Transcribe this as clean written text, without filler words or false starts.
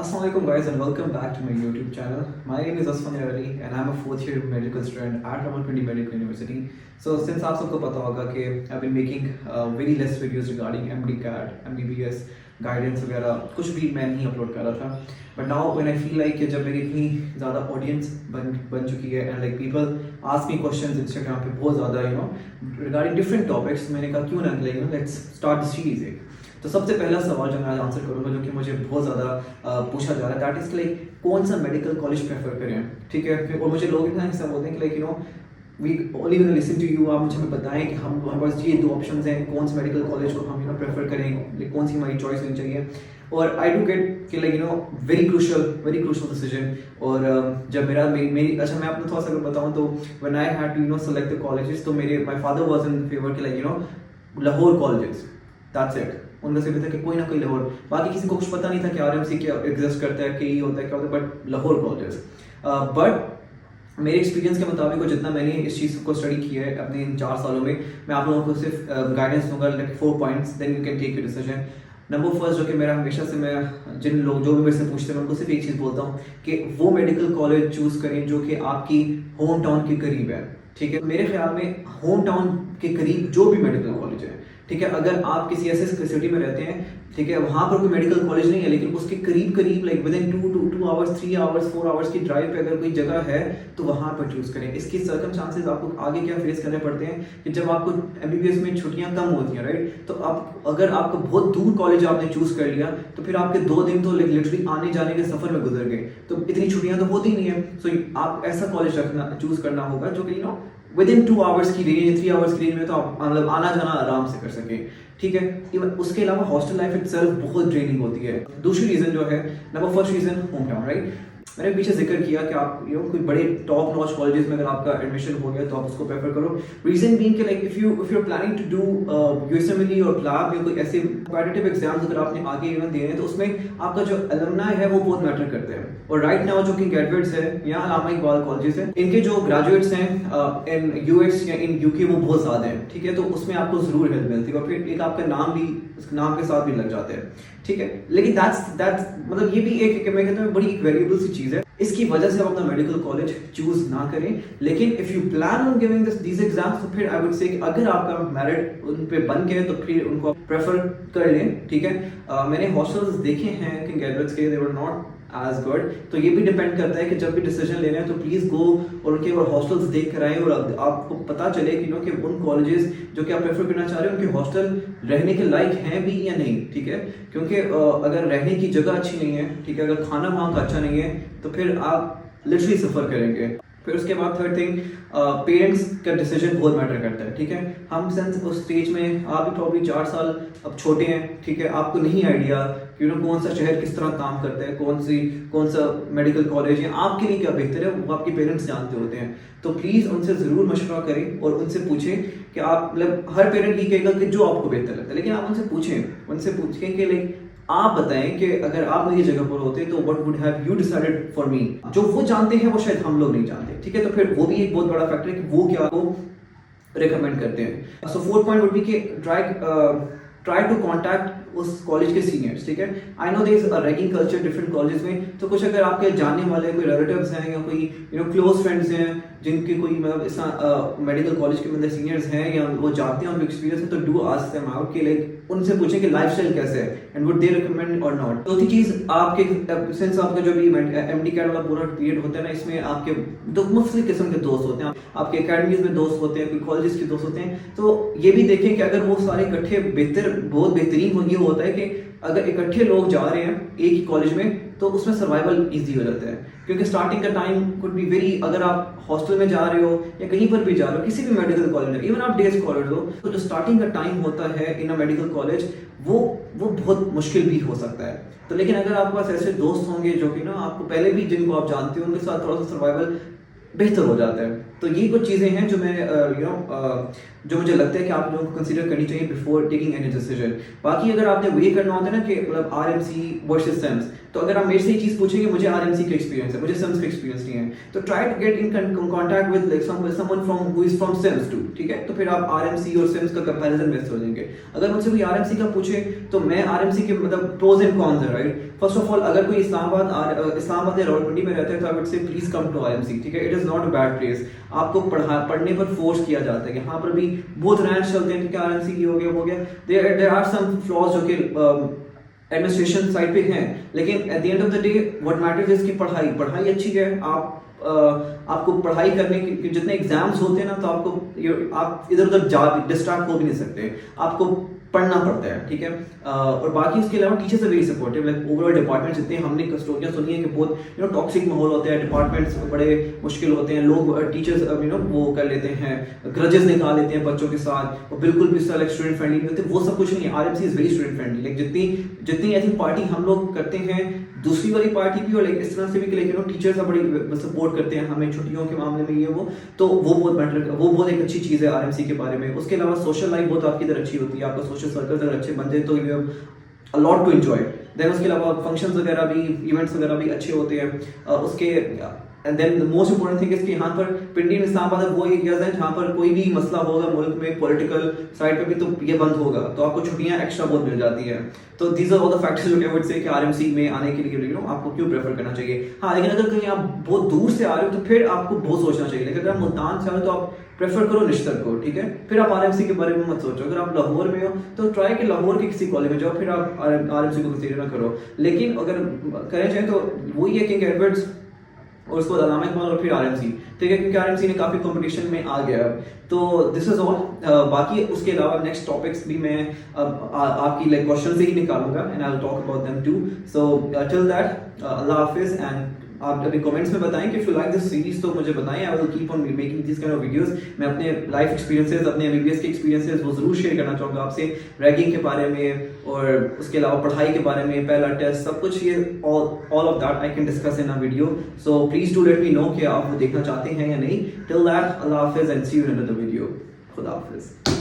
Assalamualaikum guys and welcome back to my YouTube channel. My name is Asfan Ali and I'm a fourth year medical student at Rawalpindi Medical University. So since आप सबको पता होगा कि I've been making very less videos regarding MD CAT, MBBS, guidance वगैरह कुछ भी मैं नहीं अपलोड कर रहा था. But now when I feel like कि जब मेरी इतनी ज़्यादा audience बन चुकी है and like people ask me questions Instagram पे बहुत ज़्यादा regarding different topics, मैंने कहा क्यों ना let's start the series. तो सबसे पहला सवाल जो मैं आज आंसर करूंगा जो कि मुझे बहुत ज़्यादा पूछा जा रहा है दैट इज़ लाइक कौन सा मेडिकल कॉलेज प्रेफर करें. ठीक है, और मुझे लोग इतना हिस्सा बोलते हैं कि like we only gonna listen to you. आप मुझे बताएं कि हमारे पास ये दो ऑप्शंस हैं, कौन से मेडिकल कॉलेज को हम प्रेफर करें, कौन सी हमारी चॉइस होनी चाहिए. और आई डू गेट कि लाइक वेरी क्रूशल डिसीजन. और जब मेरी अच्छा मैं अपना थोड़ा सा अगर बताऊँ तो when I had to select the colleges तो मेरे my father was in favour कि like Lahore colleges, that's it. उनका सिर्फ था कि कोई ना कोई लाहौर, बाकी किसी को कुछ पता नहीं था कि आरएमसी क्या एग्जिस्ट करता है, कि होता है क्या होता है, बट लाहौर कॉलेजेस. बट मेरे एक्सपीरियंस के मुताबिक और जितना मैंने इस चीज़ को स्टडी किया है अपने इन 4 सालों में, मैं आप लोगों को सिर्फ गाइडेंस दूंगा like 4 points, then you can take your decision. Number first जो कि मेरा हमेशा से मैं जिन लोग जो भी मेरे से पूछते हैं मैं उनको सिर्फ एक चीज़ बोलता हूँ कि वो मेडिकल कॉलेज चूज़ करें जो कि आपकी होम टाउन के करीब है. ठीक है, मेरे ख्याल में होम टाउन के करीब जो भी मेडिकल कॉलेज है, ठीक है, अगर आप किसी ऐसे सिटी में रहते हैं, ठीक है, वहाँ पर कोई मेडिकल कॉलेज नहीं है लेकिन उसके करीब like with in 2 hours 3 hours 4 hours की ड्राइव पे अगर कोई जगह है तो वहाँ पर चूज़ करें. इसकी सर्कमस्टांसेस आपको आगे क्या फेस करने पड़ते हैं कि जब आपको एमबीबीएस में छुट्टियाँ कम होती हैं, राइट, तो आप अगर आपको बहुत दूर कॉलेज आपने चूज़ कर लिया तो फिर आपके 2 दिन तो लिटरली आने जाने के सफ़र में गुजर गए, तो इतनी छुट्टियाँ तो होती नहीं है. सो आप ऐसा कॉलेज चूज़ करना होगा जो कि विद इन 2 आवर्स की रेंज, 3 आवर्स की रेंज में तो आप मतलब आना जाना आराम से कर सके. ठीक है, इवन उसके अलावा हॉस्टल लाइफ इटसेल्फ बहुत ड्रेनिंग होती है. दूसरी रीज़न जो है, number first reason home town, right. मैंने पीछे जिक्र किया कि आप कोई बड़े टॉप नॉच कॉलेजेस में अगर आपका एडमिशन हो गया तो आप उसको प्रेफर करो. रीजन बीइंग कि like if you are planning to do USMLE और क्लैब या कोई ऐसे कॉम्पिटिटिव एग्जाम्स अगर आपने आगे इवन देने हैं तो उसमें आपका जो अलुमनाई है वो बहुत मैटर करते हैं. और राइट नाउ जो कि ग्रेजुएट्स है या अलामा इकबाल कॉलेजेस है, इनके जो ग्रेजुएट्स हैं इन यूएस या इन यूके वो बहुत ज़्यादा हैं. ठीक है, तो उसमें आपको ज़रूर हेल्प मिलती है और फिर एक आपका नाम भी उस नाम के साथ भी लग जाते हैं. ठीक है, लेकिन दैट्स मतलब ये भी एक मैं कहता हूँ बड़ी एक वेरिएबल सी चीज़ है. इसकी वजह से आप अपना मेडिकल कॉलेज चूज ना करें. लेकिन if you plan on giving these exams तो फिर आई वुड से अगर आपका मेरिट उन पे बन गए तो फिर उनको प्रेफर कर लें. ठीक है, मैंने हॉस्टल्स देखे हैं कि ग्रेजुएट्स के दे वर नॉट एज गुड. तो ये भी डिपेंड करता है कि जब भी डिसीजन लेना है तो प्लीज़ गो और उनके और हॉस्टल्स देख कर आएँ और आपको पता चले कि उन कॉलेजेस जो कि आप प्रेफर करना चाह रहे हैं उनके हॉस्टल रहने के लायक हैं भी या नहीं. ठीक है, क्योंकि अगर रहने की जगह अच्छी नहीं है, ठीक है, अगर खाना वहाँ का अच्छा नहीं है तो फिर आप लिटरली सफ़र करेंगे. फिर उसके बाद थर्ड थिंग, पेरेंट्स का डिसीजन बहुत मैटर करता है. ठीक है, हम सेंस उस स्टेज में आप भी प्रॉब्ली 4 साल अब छोटे हैं. ठीक है, आपको नहीं आइडिया कि कौन सा शहर किस तरह काम करता है, कौन सा मेडिकल कॉलेज या आपके लिए क्या बेहतर है वो आपके पेरेंट्स जानते होते हैं. तो प्लीज़ उनसे ज़रूर मशवरा करें और उनसे पूछें कि आप मतलब हर पेरेंट ये कहेगा कि जो आपको बेहतर लगता है, लेकिन आप उनसे पूछें कि लाइक आप बताएं कि अगर आप मेरी जगह पर होते तो what would have you decided for me. जो वो जानते हैं वो शायद हम लोग नहीं जानते. ठीक है, तो फिर वो भी एक बहुत बड़ा फैक्टर है कि वो क्या आपको रिकमेंड करते हैं. So fourth point would be कि ट्राई टू कॉन्टैक्ट उस कॉलेज के सीनियर्स. ठीक है, I know there is a ragging culture different college में, तो कुछ अगर आपके जानने वाले कोई रिलेटिव्स हैं या कोई क्लोज फ्रेंड्स हैं जिनके कोई मतलब इस मेडिकल कॉलेज के अंदर सीनियर्स हैं या वो जानते हैं उनका एक्सपीरियंस है, तो डू आस्क देम आउट कि लाइक उनसे पूछें कि लाइफस्टाइल कैसे है एंड वुड दे रिकमेंड और नॉट. चौथी चीज़, आपके सिंस आपका जो भी एमडी कैट वाला पूरा पीरियड होता है ना, इसमें आपके दो मुख्तलिफ किस्म के दोस्त होते हैं. आपके अकेडमीज में दोस्त होते हैं, कोई कॉलेजेस के दोस्त होते हैं. तो ये भी देखें कि अगर वो सारे इकट्ठे बहुत बेहतरीन ये होता है कि अगर इकट्ठे लोग जा रहे हैं एक ही कॉलेज में तो उसमें सर्वाइवल इजी हो जाता है. क्योंकि स्टार्टिंग का टाइम कुड बी वेरी, अगर आप हॉस्टल में जा रहे हो या कहीं पर भी जा रहे हो किसी भी मेडिकल कॉलेज में, इवन आप डे स्कॉलर हो, तो जो स्टार्टिंग का टाइम होता है इन अ मेडिकल कॉलेज वो बहुत मुश्किल भी हो सकता है. तो लेकिन अगर आपके पास ऐसे दोस्त होंगे जो कि आपको पहले भी जिनको आप जानते हो उनके साथ थोड़ा सा सर्वाइवल बेहतर हो जाता है. तो ये कुछ चीज़ें हैं जो मैं जो मुझे लगता है कि आप लोगों को कंसीडर करनी चाहिए बिफोर टेकिंग एनी डिसीजन. बाकी अगर आपने वही करना होता है ना कि मतलब आरएमसी वर्सेस सेम्स, तो अगर आप मेरे से ये चीज़ पूछेंगे, मुझे आरएमसी का एक्सपीरियंस है, मुझे सिम्स का एक्सपीरियंस नहीं है, तो try to get in contact with someone from who is from SIMS too, ठीक है। तो फिर आप आरएमसी और सिम्स का कंपैरिजन बेस्ट हो जाएंगे। अगर मुझसे कोई आरएमसी का पूछे तो मैं आरएमसी के मतलब प्रोज एंड कॉन्स है, राइट। फर्स्ट ऑफ ऑल, अगर कोई इस्लामाबाद या रावलपिंडी में रहता है तो I would say please come to RMC, ठीक है। It is not a bad place. आपको पढ़ने पर फोर्स किया जाता है कि यहाँ पर भी बहुत रैंच चलते हैं, ठीक है। आरएमसी हो गया, देयर आर सम फ्लॉज जो कि एडमिनिस्ट्रेशन साइड पे हैं, लेकिन at the end of the day what matters is की पढ़ाई अच्छी है। आपको पढ़ाई करने के जितने एग्जाम्स होते हैं ना, तो आप इधर उधर डिस्ट्रैक्ट हो भी नहीं सकते, आपको पढ़ना पड़ता है, ठीक है। और बाकी उसके अलावा teachers are very supportive, like overall department जितने हमने स्टोरियां सुनी है कि बहुत टॉक्सिक माहौल होता है, डिपार्टमेंट्स बड़े मुश्किल होते हैं, लोग टीचर्स वो कर लेते हैं, ग्रजेस निकाल लेते हैं बच्चों के साथ, और बिल्कुल भी स्टूडेंट फ्रेंडली नहीं होते, वो सब कुछ नहीं है। RMC is very student friendly, like जितनी आई थिंक पार्टी हम लोग करते हैं, दूसरी वाली पार्टी भी, और लाइक इस तरह से भी कि टीचर्स बड़ी सपोर्ट करते हैं हमें छुट्टियों के मामले में, ये वो, तो वो बहुत एक अच्छी चीज़ है आरएमसी के बारे में। उसके अलावा सोशल लाइफ बहुत आपकी इधर अच्छी होती है, आपका सोशल सर्कल अगर अच्छे बन जाए तो you have a lot to enjoy. Then उसके अलावा फंक्शंस वगैरह भी, इवेंट्स वगैरह भी अच्छे होते हैं। उसके and then the most important thing is कि यहाँ पर पिंडी में इस्लामाबाद वो एरियाज हैं जहाँ पर कोई भी मसला होगा मुल्क में पॉलिटिकल साइड पे भी, तो ये बंद होगा, तो आपको छुट्टियाँ एक्स्ट्रा बहुत मिल जाती हैं। तो these are all the factors जो आई वुड से कि आरएमसी में आने के लिए आपको क्यों प्रेफर करना चाहिए। हाँ, लेकिन अगर कहीं आप बहुत दूर से आ रहे हो तो फिर आपको बहुत सोचना चाहिए। लेकिन अगर आप मुल्तान से आ रहे हो तो आप प्रेफर करो निश्तर को, ठीक है। फिर आप आरएमसी के बारे में मत सोचो। अगर आप लाहौर में हो तो ट्राई कि लाहौर के किसी कॉलेज में जाओ, फिर आप आरएमसी को कंसीडर ना करो। लेकिन अगर करें चाहें तो वही है किंग एडवर्ड्स और उसके बाद अल्लामा इकबाल और फिर आरएमसी, ठीक है, क्योंकि आरएमसी ने काफ़ी कंपटीशन में आ गया। तो दिस इज ऑल। बाकी उसके अलावा नेक्स्ट टॉपिक्स भी मैं आपकी लाइक क्वेश्चन से ही निकालूंगा, and I will talk about them too. So till that, अल्लाह हाफिज। एंड आप अभी कमेंट्स में बताएं कि if you like this series, तो मुझे बताएं, I will keep on making this kind of videos. मैं अपने लाइफ एक्सपीरियंसेस, अपने एमबीबीएस के एक्सपीरियंसेस वो जरूर शेयर करना चाहूँगा आपसे, रैगिंग के बारे में और उसके अलावा पढ़ाई के बारे में, पहला टेस्ट, सब कुछ, ये all of that I can discuss in a video. So please do let me know कि आप वो देखना चाहते हैं या नहीं। टिल दैट, अल्लाह हाफिज and see you in another video. खुदा हाफिज।